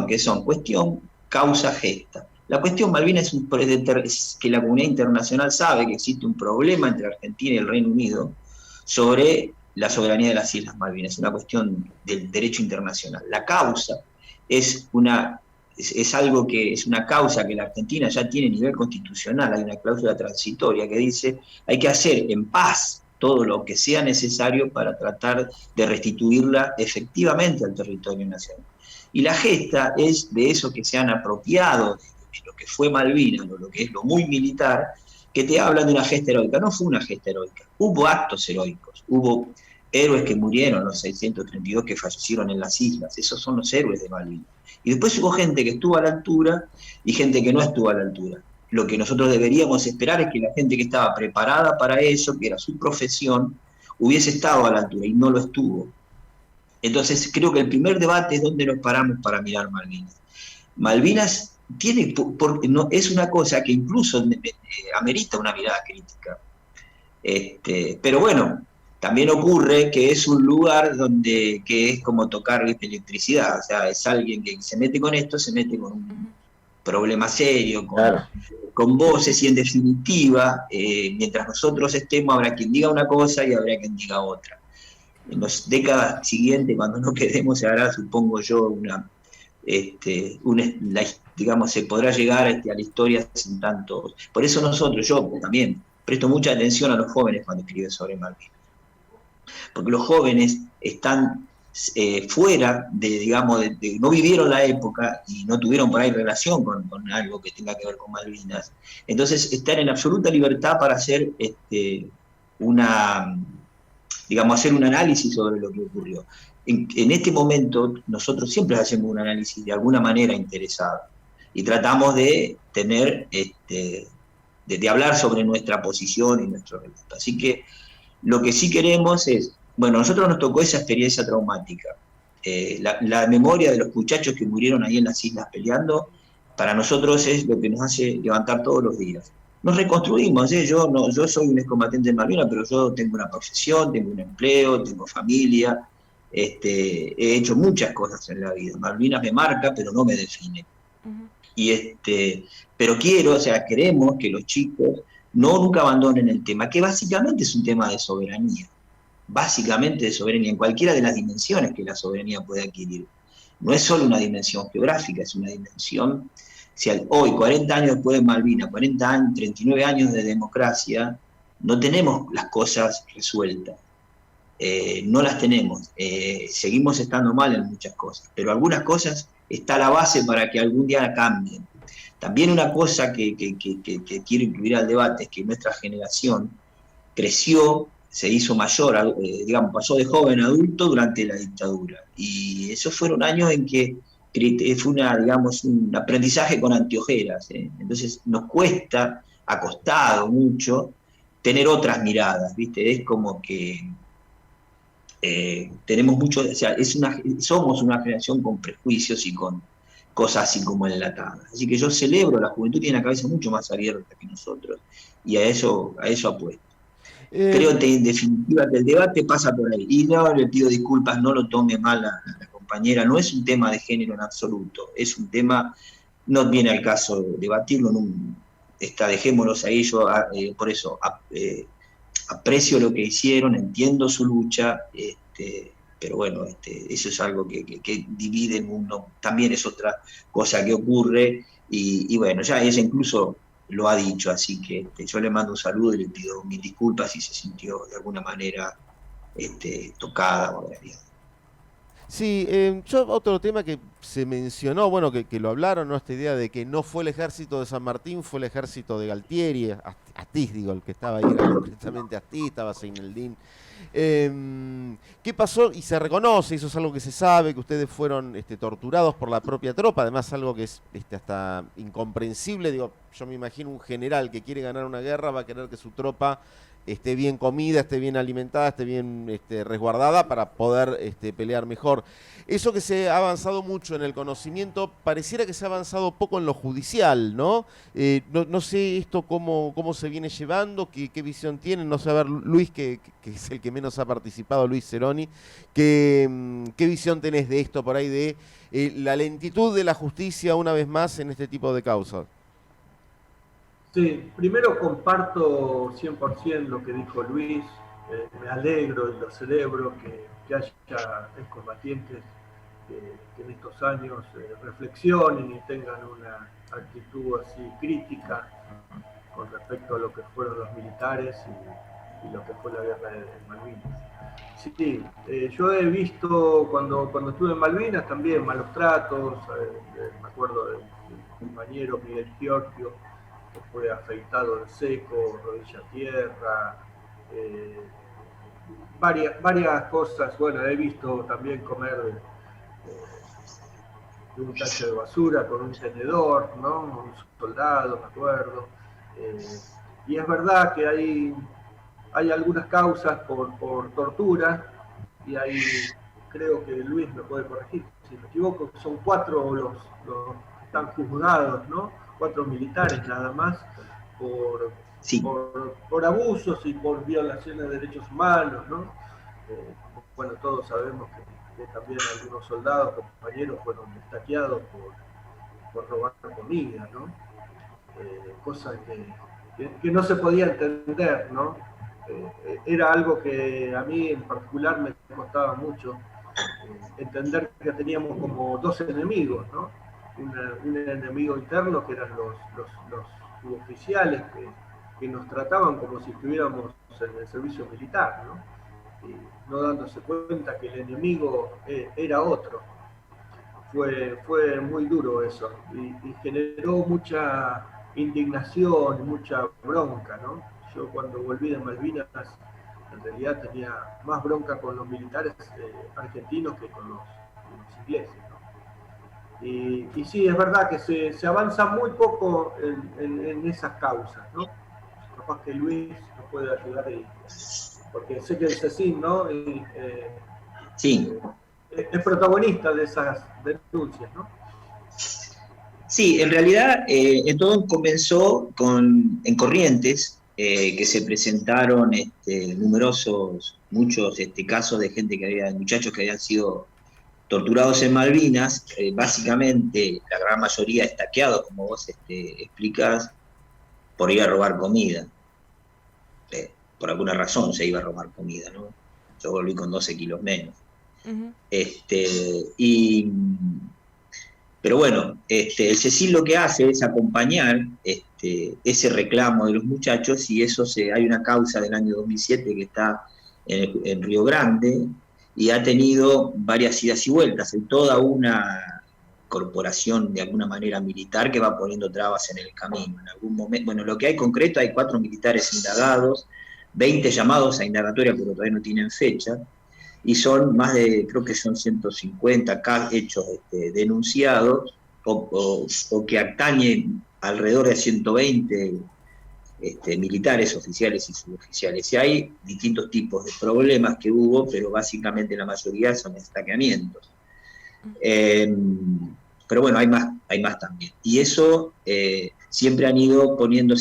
que son cuestión, causa, gesta. La cuestión Malvinas es que la comunidad internacional sabe que existe un problema entre Argentina y el Reino Unido sobre la soberanía de las Islas Malvinas, es una cuestión del derecho internacional. La causa es una causa que la Argentina ya tiene a nivel constitucional, hay una cláusula transitoria que dice hay que hacer en paz todo lo que sea necesario para tratar de restituirla efectivamente al territorio nacional. Y la gesta es de eso que se han apropiado de lo que fue Malvinas, lo que es lo muy militar, que te hablan de una gesta heroica. No fue una gesta heroica, hubo actos heroicos, hubo héroes que murieron, los 632 que fallecieron en las islas, esos son los héroes de Malvinas. Y después hubo gente que estuvo a la altura y gente que no estuvo a la altura. Lo que nosotros deberíamos esperar es que la gente que estaba preparada para eso, que era su profesión, hubiese estado a la altura y no lo estuvo. Entonces creo que el primer debate es dónde nos paramos para mirar Malvinas. Malvinas es una cosa que incluso amerita una mirada crítica. Pero bueno, también ocurre que es un lugar que es como tocar electricidad, o sea, es alguien que se mete con esto, se mete con un problema serio, con voces, y en definitiva, mientras nosotros estemos, habrá quien diga una cosa y habrá quien diga otra. En las décadas siguientes, cuando no quedemos, se hará, supongo yo, digamos, se podrá llegar a la historia sin tantos. Por eso yo también presto mucha atención a los jóvenes cuando escriben sobre Malvinas. Porque los jóvenes están fuera no vivieron la época y no tuvieron por ahí relación con algo que tenga que ver con Malvinas. Entonces están en absoluta libertad para hacer digamos, hacer un análisis sobre lo que ocurrió. En este momento nosotros siempre hacemos un análisis de alguna manera interesado y tratamos de tener, de hablar sobre nuestra posición y nuestro relato. Así que lo que sí queremos es, bueno, a nosotros nos tocó esa experiencia traumática. La memoria de los muchachos que murieron ahí en las islas peleando, para nosotros es lo que nos hace levantar todos los días. Nos reconstruimos, yo soy un excombatiente de Malvinas, pero yo tengo una profesión, tengo un empleo, tengo familia, he hecho muchas cosas en la vida. Malvinas me marca, pero no me define. Y pero queremos que los chicos nunca abandonen el tema, que básicamente es un tema de soberanía. Básicamente de soberanía, en cualquiera de las dimensiones que la soberanía puede adquirir. No es solo una dimensión geográfica, es una dimensión... Si hoy, 40 años después de Malvinas, 40 años, 39 años de democracia, no tenemos las cosas resueltas. No las tenemos. Seguimos estando mal en muchas cosas, pero algunas cosas está la base para que algún día cambien. También una cosa que quiero incluir al debate es que nuestra generación creció, se hizo mayor, digamos, pasó de joven a adulto durante la dictadura. Y esos fueron años en que fue un aprendizaje con anteojeras. Entonces nos ha costado mucho tener otras miradas, ¿viste? Es como que tenemos mucho, o sea, somos una generación con prejuicios y con cosas así como enlatadas. Así que yo celebro, la juventud tiene la cabeza mucho más abierta que nosotros, y a eso apuesto. Creo que en definitiva que el debate pasa por ahí. Y no le pido disculpas, no lo tome mal a la compañera, no es un tema de género en absoluto, es un tema, no viene al caso debatirlo, dejémoslos ahí, yo por eso aprecio lo que hicieron, entiendo su lucha, pero bueno, eso es algo que divide el mundo, también es otra cosa que ocurre, y bueno, ya ella incluso lo ha dicho, así que yo le mando un saludo y le pido mis disculpas si se sintió de alguna manera tocada o agredida.
Sí, yo otro tema que se mencionó, bueno, que lo hablaron, ¿no? Esta idea de que no fue el ejército de San Martín, fue el ejército de Galtieri, Astiz, digo, el que estaba ahí era concretamente Astiz, estaba Seineldín. ¿Qué pasó? Y se reconoce, eso es algo que se sabe, que ustedes fueron torturados por la propia tropa, además algo que es hasta incomprensible, digo, yo me imagino un general que quiere ganar una guerra va a querer que su tropa esté bien comida, esté bien alimentada, esté bien resguardada para poder pelear mejor. Eso que se ha avanzado mucho en el conocimiento, pareciera que se ha avanzado poco en lo judicial, ¿no? No sé esto cómo se viene llevando, qué visión tienen, no sé, a ver, Luis, que es el que menos ha participado, Luis Ceroni, ¿qué visión tenés de esto por ahí, de la lentitud de la justicia una vez más en este tipo de causas?
Sí, primero comparto 100% lo que dijo Luis, me alegro y lo celebro que haya excombatientes que en estos años reflexionen y tengan una actitud así crítica con respecto a lo que fueron los militares y lo que fue la guerra de Malvinas. Sí, yo he visto cuando estuve en Malvinas también malos tratos, me acuerdo del compañero Miguel Giorgio, que fue afeitado en seco, rodilla a tierra, varias cosas. Bueno, he visto también comer de un tacho de basura con un tenedor, ¿no? Un soldado, me acuerdo. Y es verdad que hay algunas causas por tortura, y hay, creo que Luis me puede corregir si me equivoco, son 4 los que están juzgados, ¿no? 4 militares nada más por abusos y por violaciones de derechos humanos, ¿no? Bueno, todos sabemos que también algunos soldados, compañeros, fueron destaqueados por robar comida, ¿no? Cosa que no se podía entender, ¿no? Era algo que a mí en particular me costaba mucho entender que teníamos como 2 enemigos, ¿no? Un enemigo interno que eran los suboficiales que nos trataban como si estuviéramos en el servicio militar, ¿no? Y no dándose cuenta que el enemigo era otro. Fue muy duro eso y generó mucha indignación y mucha bronca, ¿no? Yo cuando volví de Malvinas En realidad tenía más bronca con los militares argentinos que con los ingleses, ¿no? Y sí, es verdad que se avanza muy poco en esas causas, ¿no? Capaz que Luis nos puede ayudar ahí, porque sé que el CECIN, ¿no?
Sí.
Es protagonista de esas denuncias, ¿no?
Sí, en realidad todo comenzó en Corrientes, que se presentaron muchos casos de muchachos que habían sido torturados en Malvinas, básicamente la gran mayoría estaqueados, como vos explicás, por ir a robar comida. Por alguna razón se iba a robar comida, ¿no? Yo volví con 12 kilos menos.
Uh-huh.
Pero bueno, el CECIN lo que hace es acompañar ese reclamo de los muchachos, y hay una causa del año 2007 que está en Río Grande, y ha tenido varias idas y vueltas en toda una corporación de alguna manera militar que va poniendo trabas en el camino. En algún momento, bueno, lo que hay concreto, hay 4 militares indagados, 20 llamados a indagatoria, pero todavía no tienen fecha, y son creo que son 150 hechos denunciados, o que atañen alrededor de 120 militares, oficiales y suboficiales. Y hay distintos tipos de problemas que hubo, pero básicamente la mayoría son estaqueamientos. Pero bueno, hay más también. Y eso siempre han ido poniendo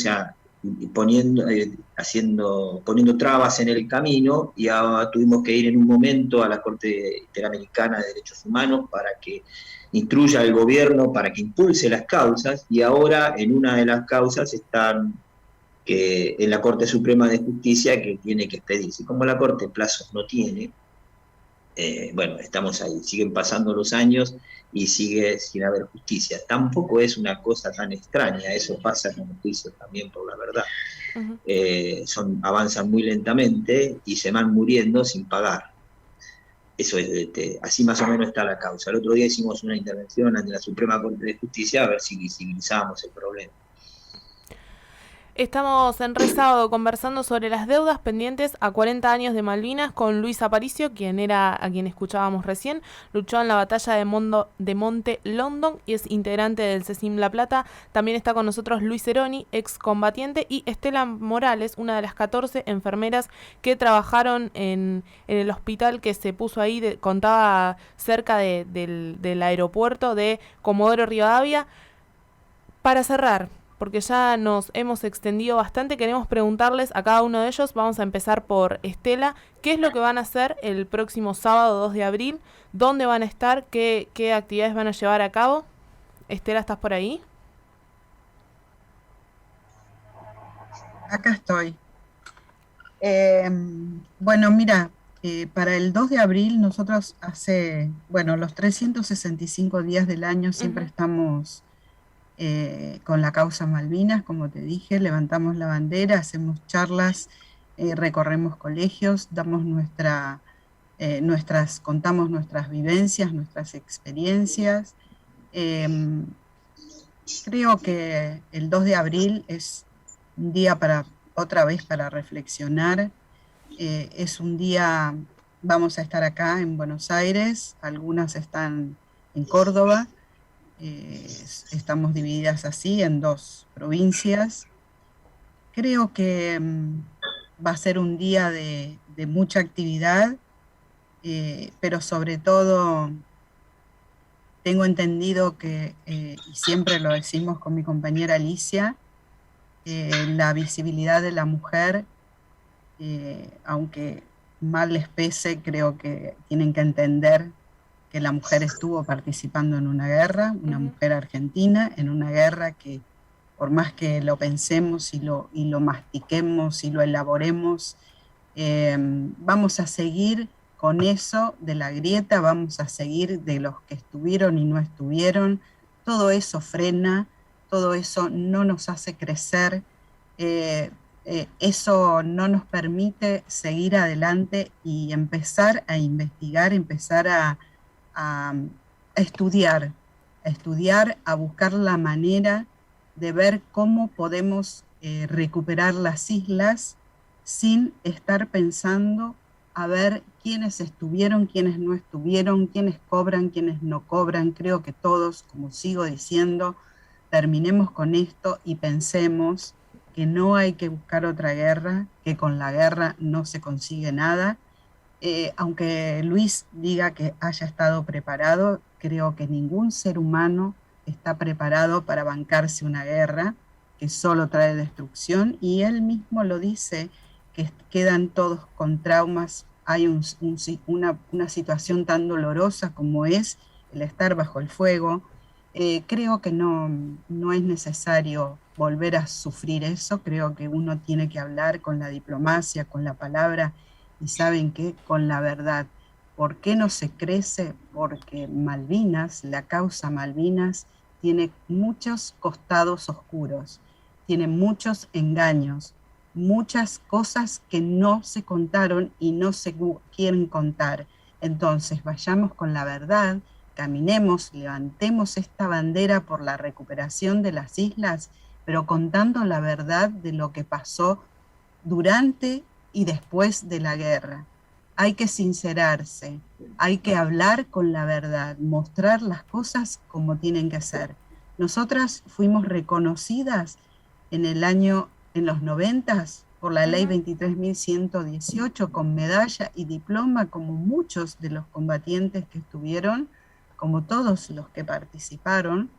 trabas en el camino, y tuvimos que ir en un momento a la Corte Interamericana de Derechos Humanos para que instruya al gobierno, para que impulse las causas, y ahora en una de las causas están en la Corte Suprema de Justicia, que tiene que expedirse. Y como la Corte plazos no tiene, bueno, estamos ahí, siguen pasando los años y sigue sin haber justicia. Tampoco es una cosa tan extraña, eso pasa con los juicios también, por la verdad. Uh-huh. Avanzan muy lentamente y se van muriendo sin pagar. Eso es, así más o menos está la causa. El otro día hicimos una intervención ante la Suprema Corte de Justicia a ver si visibilizábamos el problema.
Estamos en Re Sábado conversando sobre las deudas pendientes a 40 años de Malvinas con Luis Aparicio, a quien escuchábamos recién. Luchó en la batalla de Monte London y es integrante del CECIN La Plata. También está con nosotros Luis Ceroni, excombatiente, y Estela Morales, una de las 14 enfermeras que trabajaron en el hospital que se puso ahí, contaba cerca del aeropuerto de Comodoro Rivadavia. Para cerrar, porque ya nos hemos extendido bastante, queremos preguntarles a cada uno de ellos. Vamos a empezar por Estela. ¿Qué es lo que van a hacer el próximo sábado 2 de abril? ¿Dónde van a estar? ¿Qué actividades van a llevar a cabo? Estela, ¿estás por ahí?
Acá estoy. Bueno, mira, para el 2 de abril nosotros los 365 días del año siempre estamos con la causa Malvinas, como te dije, levantamos la bandera, hacemos charlas, recorremos colegios, damos contamos nuestras vivencias, nuestras experiencias. Creo que el 2 de abril es un día otra vez para reflexionar. Es un día, vamos a estar acá en Buenos Aires, algunas están en Córdoba. Estamos divididas así en 2 provincias. Creo que va a ser un día de mucha actividad, pero sobre todo tengo entendido que, y siempre lo decimos con mi compañera Alicia, la visibilidad de la mujer, aunque mal les pese, creo que tienen que entender que la mujer estuvo participando en una guerra, una mujer argentina, en una guerra que por más que lo pensemos y lo mastiquemos y lo elaboremos, vamos a seguir con eso de la grieta, vamos a seguir de los que estuvieron y no estuvieron. Todo eso frena, todo eso no nos hace crecer, eso no nos permite seguir adelante y empezar a investigar, empezar a estudiar, a buscar la manera de ver cómo podemos recuperar las islas sin estar pensando a ver quiénes estuvieron, quiénes no estuvieron, quiénes cobran, quiénes no cobran. Creo que todos, como sigo diciendo, terminemos con esto y pensemos que no hay que buscar otra guerra, que con la guerra no se consigue nada. Aunque Luis diga que haya estado preparado, creo que ningún ser humano está preparado para bancarse una guerra que solo trae destrucción, y él mismo lo dice, que quedan todos con traumas. Hay una situación tan dolorosa como es el estar bajo el fuego. Creo que no es necesario volver a sufrir eso. Creo que uno tiene que hablar con la diplomacia, con la palabra, y ¿saben qué? Con la verdad. ¿Por qué no se crece? Porque Malvinas, la causa Malvinas, tiene muchos costados oscuros, tiene muchos engaños, muchas cosas que no se contaron y no se quieren contar. Entonces, vayamos con la verdad, caminemos, levantemos esta bandera por la recuperación de las islas, pero contando la verdad de lo que pasó durante y después de la guerra. Hay que sincerarse, hay que hablar con la verdad, mostrar las cosas como tienen que ser. Nosotras fuimos reconocidas en los 90s por la ley 23.118 con medalla y diploma, como muchos de los combatientes que estuvieron, como todos los que participaron.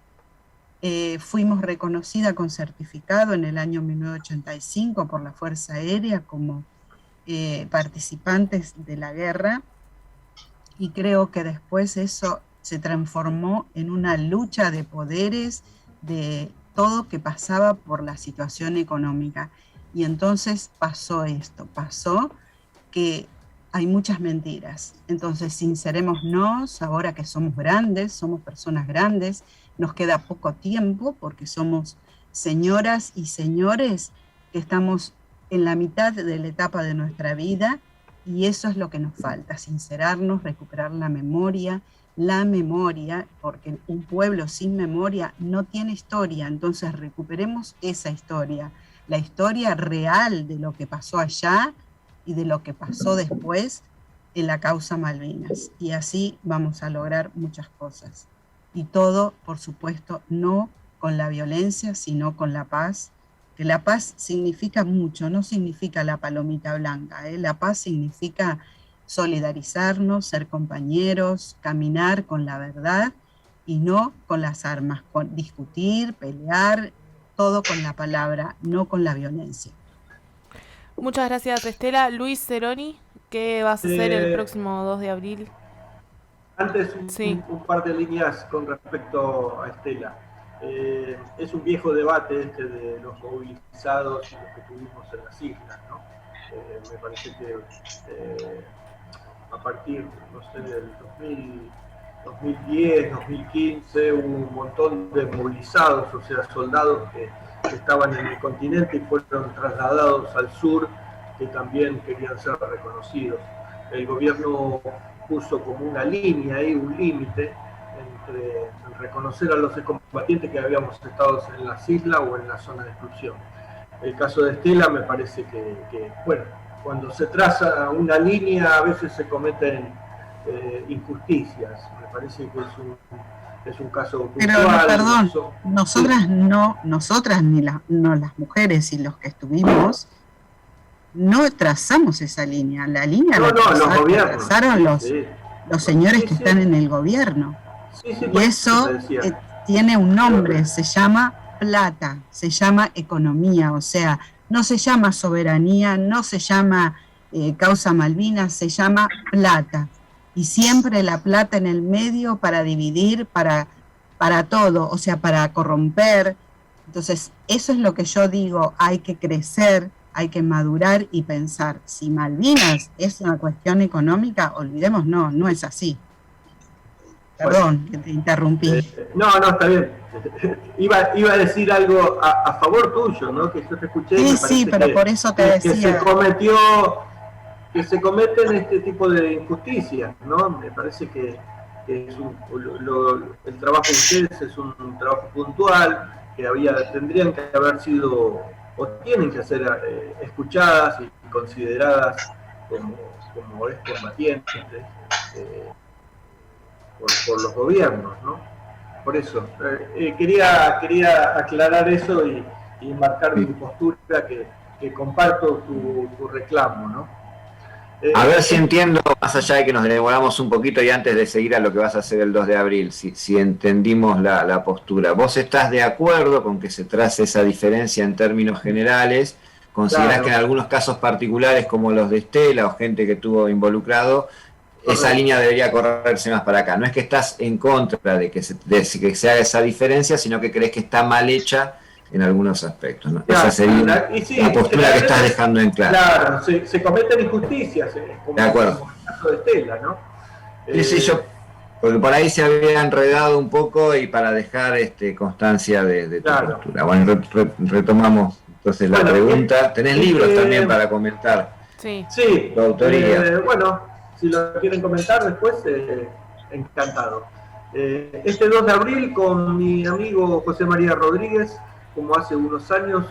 Fuimos reconocida con certificado en el año 1985 por la Fuerza Aérea como participantes de la guerra, y creo que después eso se transformó en una lucha de poderes, de todo que pasaba por la situación económica. Y entonces pasó esto, pasó que hay muchas mentiras. Entonces sincerémonos, ahora que somos grandes, somos personas grandes, nos queda poco tiempo porque somos señoras y señores que estamos en la mitad de la etapa de nuestra vida, y eso es lo que nos falta, sincerarnos, recuperar la memoria, porque un pueblo sin memoria no tiene historia. Entonces recuperemos esa historia, la historia real de lo que pasó allá y de lo que pasó después en la causa Malvinas, y así vamos a lograr muchas cosas. Y todo, por supuesto, no con la violencia, sino con la paz, que la paz significa mucho, no significa la palomita blanca, La paz significa solidarizarnos, ser compañeros, caminar con la verdad y no con las armas, discutir, pelear, todo con la palabra, no con la violencia.
Muchas gracias, Estela. Luis Ceroni, ¿qué vas a hacer el próximo 2 de abril?
Antes un par de líneas con respecto a Estela. Es un viejo debate este de los movilizados y los que tuvimos en las islas, ¿no? Me parece que a partir, no sé, del 2010, 2015, hubo un montón de movilizados, o sea, soldados que estaban en el continente y fueron trasladados al sur, que también querían ser reconocidos. El gobierno puso como una línea ahí, un límite entre reconocer a los combatientes que habíamos estado en las islas o en la zona de exclusión. El caso de Estela me parece que bueno, cuando se traza una línea a veces se cometen injusticias. Me parece que es un caso puntual.
Pero perdón, nosotras ni las mujeres y los que estuvimos, no trazamos esa línea. La línea la trazaron los señores que están en el gobierno. Y eso tiene un nombre, se llama plata, se llama economía, o sea, no se llama soberanía, no se llama causa Malvinas, se llama plata. Y siempre la plata en el medio para dividir, para todo, o sea, para corromper. Entonces, eso es lo que yo digo, hay que crecer, hay que madurar y pensar. Si Malvinas es una cuestión económica, olvidemos, no es así. Perdón, que te interrumpí.
No, está bien. Iba a decir algo a favor tuyo, ¿no? Que yo te escuché.
Sí, pero por eso te decía.
Que se cometen este tipo de injusticias, ¿no? Me parece que es el trabajo de ustedes es un trabajo puntual, que tendrían que haber sido o tienen que ser escuchadas y consideradas como excombatientes por los gobiernos, ¿no? Por eso, quería aclarar eso y marcar mi postura que comparto tu reclamo, ¿no?
A ver si entiendo, más allá de que nos demoramos un poquito y antes de seguir a lo que vas a hacer el 2 de abril, si entendimos la postura. ¿Vos estás de acuerdo con que se trace esa diferencia en términos generales? ¿Considerás
Claro.
que en algunos casos particulares, como los de Estela o gente que estuvo involucrado, esa línea debería correrse más para acá? No es que estás en contra de que se haga esa diferencia, sino que crees que está mal hecha en algunos aspectos, ¿no?
Claro,
Esa sería la postura que estás dejando en claro.
Claro, se cometen injusticias, como,
de acuerdo.
Como el caso de Estela, ¿no?
Sí, yo, porque por ahí se había enredado un poco y para dejar constancia de tu postura. Bueno, retomamos entonces la pregunta. Tenés libros también para comentar.
Sí.
Tu autoría.
Bueno, si lo quieren comentar después, encantado. Este 2 de abril con mi amigo José María Rodríguez, como hace unos años,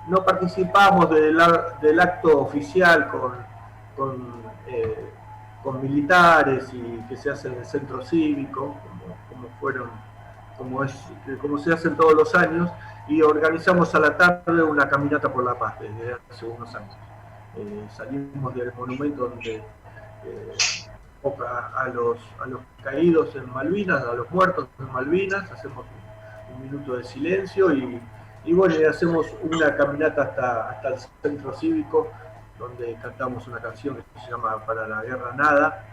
no participamos del acto oficial con militares y que se hace en el centro cívico, como se hacen todos los años, y organizamos a la tarde una caminata por la paz desde hace unos años. Salimos del monumento donde a los caídos en Malvinas, a los muertos en Malvinas, hacemos un minuto de silencio y bueno, hacemos una caminata hasta el centro cívico, donde cantamos una canción que se llama Para la Guerra Nada.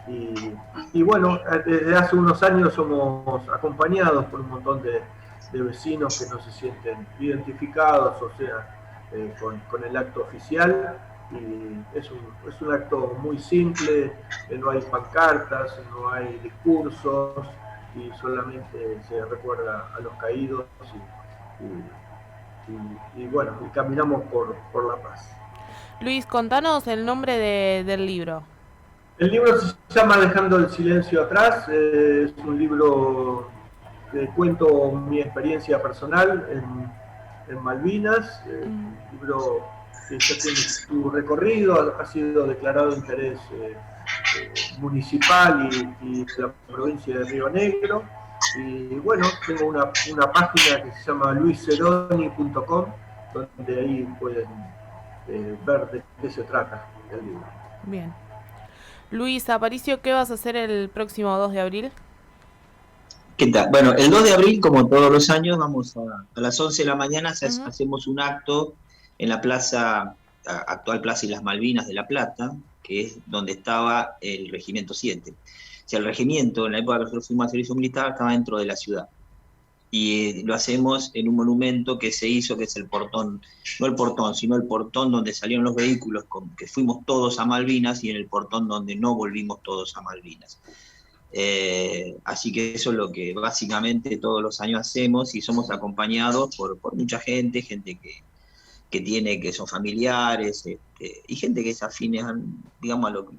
Y bueno, desde hace unos años somos acompañados por un montón de vecinos que no se sienten identificados, o sea, con el acto oficial. Y es un acto muy simple, no hay pancartas, no hay discursos, y solamente se recuerda a los caídos y bueno, y caminamos por la paz.
Luis, contanos el nombre del libro.
El libro se llama Dejando el silencio atrás, es un libro que cuento mi experiencia personal en Malvinas, un libro que ya tiene su recorrido, ha sido declarado de interés municipal y de la provincia de Río Negro. Y bueno, tengo una página que se llama luisceroni.com, donde ahí pueden ver de qué se trata el libro.
Bien. Luis Aparicio, ¿qué vas a hacer el próximo 2 de abril?
¿Qué tal? Bueno, el 2 de abril, como todos los años, vamos a las 11 de la mañana, hacemos un acto en la actual Plaza Islas Malvinas de La Plata, que es donde estaba el Regimiento 7. O sea, el regimiento, en la época que nosotros fuimos al servicio militar, estaba dentro de la ciudad. Y lo hacemos en un monumento que se hizo, que es el portón, no el portón, sino el portón donde salieron los vehículos, que fuimos todos a Malvinas, y en el portón donde no volvimos todos a Malvinas. Así que eso es lo que básicamente todos los años hacemos, y somos acompañados por mucha gente que son familiares, y gente que es afines, digamos, a lo que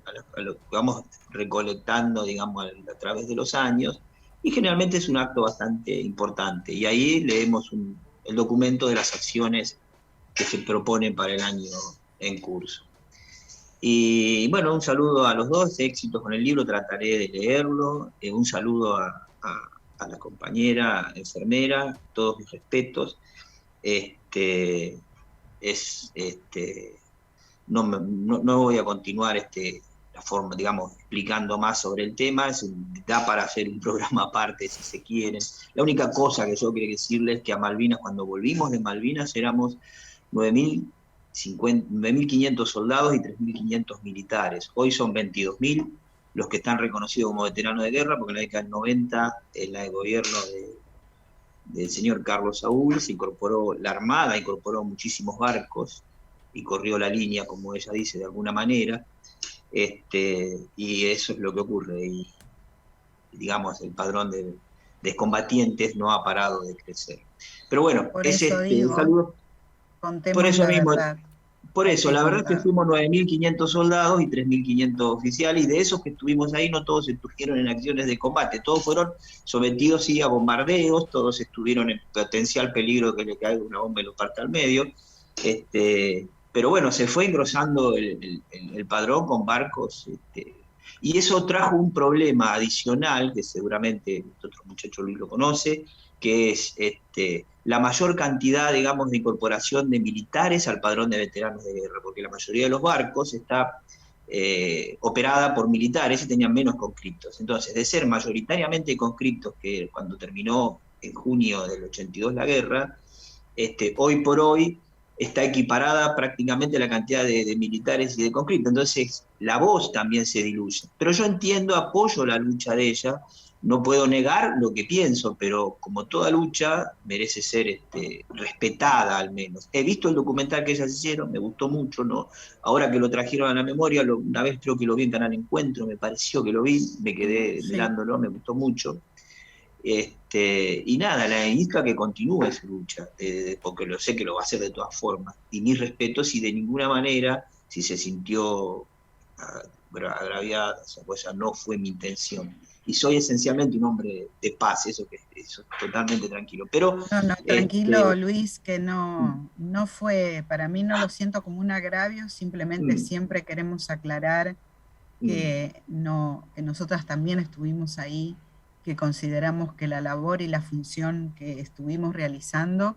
vamos recolectando, digamos, a través de los años, y generalmente es un acto bastante importante, y ahí leemos el documento de las acciones que se proponen para el año en curso. Y bueno, un saludo a los dos, éxitos con el libro, trataré de leerlo, un saludo a la compañera enfermera, todos mis respetos. No voy a continuar la forma, digamos, explicando más sobre el tema, da para hacer un programa aparte si se quiere. La única cosa que yo quiero decirles es que a Malvinas, cuando volvimos de Malvinas, éramos 9.500 soldados y 3.500 militares. Hoy son 22.000 los que están reconocidos como veteranos de guerra, porque en la década del 90, en el gobierno del señor Carlos Saúl, se incorporó la Armada, incorporó muchísimos barcos y corrió la línea, como ella dice, de alguna manera, y eso es lo que ocurre. Y, digamos, el padrón de combatientes no ha parado de crecer. Pero bueno,
por
es
eso digo,
saludo. Por eso mismo, Por eso,
Sí,
la verdad es que
claro.
fuimos 9.500 soldados y 3.500 oficiales, y de esos que estuvimos ahí no todos estuvieron en acciones de combate, todos fueron sometidos sí a bombardeos, todos estuvieron en potencial peligro que le caiga una bomba y lo parta al medio. Pero bueno, se fue engrosando el padrón con barcos, y eso trajo un problema adicional, que seguramente este otro muchacho Luis lo conoce, que es la mayor cantidad, digamos, de incorporación de militares al padrón de veteranos de guerra, porque la mayoría de los barcos está operada por militares y tenían menos conscriptos. Entonces, de ser mayoritariamente conscriptos, que cuando terminó en junio del 82 la guerra, hoy por hoy está equiparada prácticamente la cantidad de militares y de conscriptos. Entonces, la voz también se diluye. Pero yo entiendo, apoyo la lucha de ella, no puedo negar lo que pienso, pero como toda lucha merece ser respetada al menos. He visto el documental que ellas hicieron, me gustó mucho, ¿no? Ahora que lo trajeron a la memoria, una vez creo que lo vi en Canal Encuentro, me pareció que lo vi, me quedé
Sí.
mirándolo, me gustó mucho. Y nada, la invito a que continúe su lucha, porque lo sé que lo va a hacer de todas formas. Y mis respetos, y de ninguna manera, si se sintió agraviada, pues no fue mi intención. Y soy esencialmente un hombre de paz, eso totalmente tranquilo. Pero
No, tranquilo, Luis, que no fue, para mí no lo siento como un agravio, simplemente siempre queremos aclarar que nosotras también estuvimos ahí, que consideramos que la labor y la función que estuvimos realizando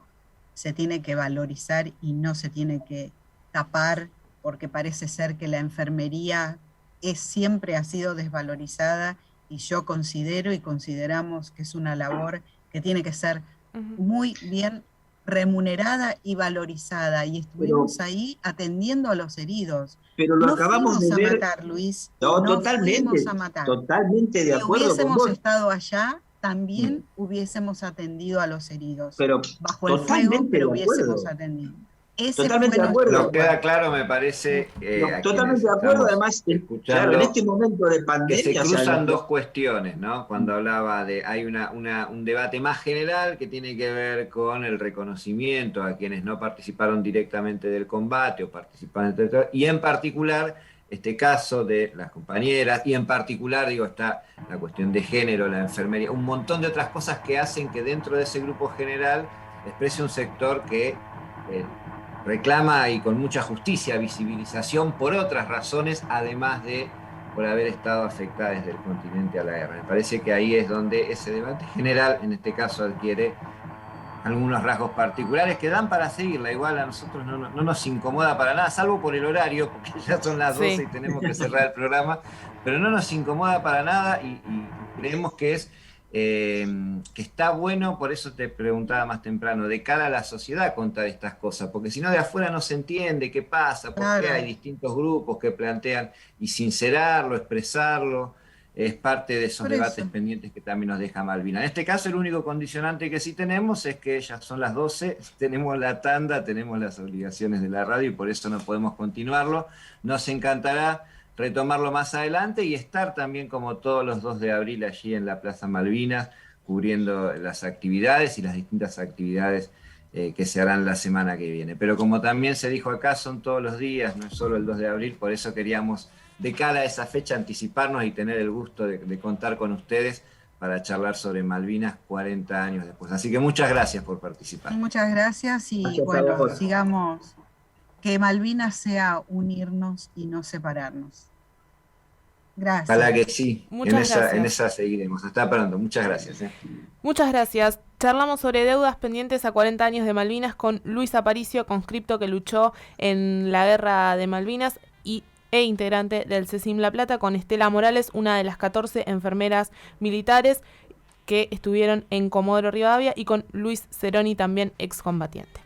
se tiene que valorizar y no se tiene que tapar, porque parece ser que la enfermería siempre ha sido desvalorizada, y yo considero y consideramos que es una labor que tiene que ser muy bien remunerada y valorizada, y estuvimos ahí atendiendo a los heridos.
Pero lo
No
acabamos
fuimos
de
a
ver.
matar, Luis.
No,
No fuimos a matar.
totalmente de
Si
acuerdo con
hubiésemos
vos.
estado allá, también hubiésemos atendido a los heridos.
Pero
Bajo el fuego,
totalmente
pero
de
hubiésemos
acuerdo.
atendido. Ese
Totalmente
fue
de acuerdo.
Nos queda claro, me parece, a quienes
Totalmente de acuerdo,
estamos
además, claro, en
escuchando,
este momento de
que se
pandemia, o sea,
cruzan dos cuestiones, ¿no? Cuando hablaba de, hay un debate más general que tiene que ver con el reconocimiento a quienes no participaron directamente del combate o participaron y en particular este caso de las compañeras, y en particular, digo, está la cuestión de género, la enfermería, un montón de otras cosas que hacen que dentro de ese grupo general exprese un sector que reclama, y con mucha justicia, visibilización por otras razones, además de por haber estado afectada desde el continente a la guerra. Me parece que ahí es donde ese debate general, en este caso, adquiere algunos rasgos particulares que dan para seguirla. Igual a nosotros no nos incomoda para nada, salvo por el horario, porque ya son las 12 y tenemos que cerrar el programa, pero no nos incomoda para nada, y creemos que es que está bueno. Por eso te preguntaba más temprano, de cara a la sociedad, contar estas cosas, porque si no, de afuera no se entiende qué pasa, por qué hay distintos grupos que plantean, y sincerarlo, expresarlo, es parte de esos debates pendientes que también nos deja Malvinas. En este caso, el único condicionante que sí tenemos es que ya son las 12, tenemos la tanda, tenemos las obligaciones de la radio, y por eso no podemos continuarlo. Nos encantará retomarlo más adelante y estar también, como todos los 2 de abril, allí en la Plaza Malvinas, cubriendo las actividades y las distintas actividades que se harán la semana que viene. Pero como también se dijo acá, son todos los días, no es solo el 2 de abril, por eso queríamos, de cara a esa fecha, anticiparnos y tener el gusto de contar con ustedes para charlar sobre Malvinas 40 años después. Así que muchas gracias por participar.
Muchas gracias, y bueno, sigamos, que Malvinas sea unirnos y no separarnos. Gracias.
Ojalá que sí, en esa seguiremos. Hasta pronto, muchas gracias.
Muchas gracias. Charlamos sobre deudas pendientes a 40 años de Malvinas con Luis Aparicio, conscripto que luchó en la guerra de Malvinas e integrante del CECIM La Plata, con Estela Morales, una de las 14 enfermeras militares que estuvieron en Comodoro Rivadavia, y con Luis Ceroni, también excombatiente.